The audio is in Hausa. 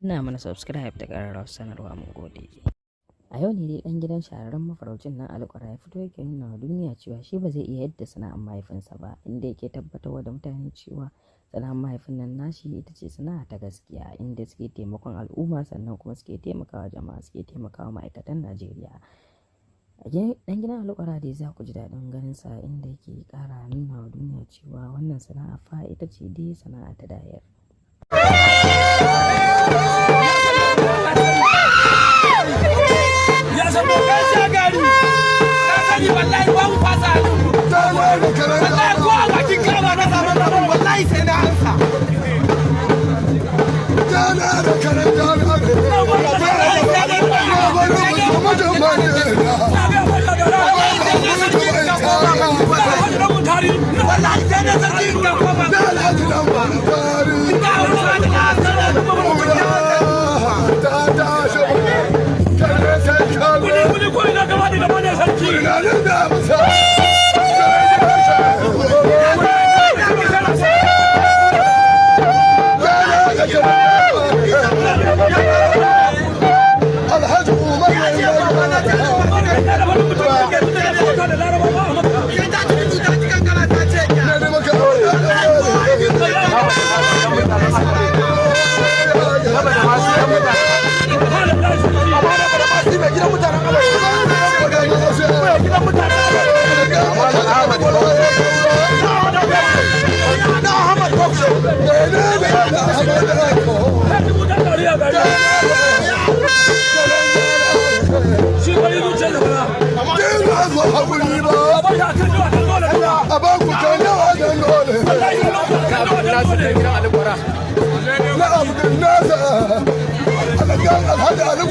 Ina mana subscribe da ƙararrawar sanarwa mun gode. A yau ne dai ɗan gidan shahararren mafaraucin nan Alƙura ya fito yake nuna wa duniya cewa shi ba zai iya yadda sana'ar mahaifinsa ba, inda yake tabbatarwa da mutane cewa sana'ar mahaifin nan nashi ita ce sana'a ta gaskiya, inda suke taimakon al'umma sannan kuma suke taimakawa jama'a, suke taimakawa ma'aikatan Najeriya. Ɗan gidan Alƙura dai za ku ji daɗin ganin sa inda yake ƙara nuna wa duniya cewa wannan sana'a fa ita ce dai sana'a ta dayar. wallahi ba mu fasa wallahi ko a bakin kama na saman zaman wallahi sai na ansa jana da karan jana wallahi sai na sarki ka koma الحاج علي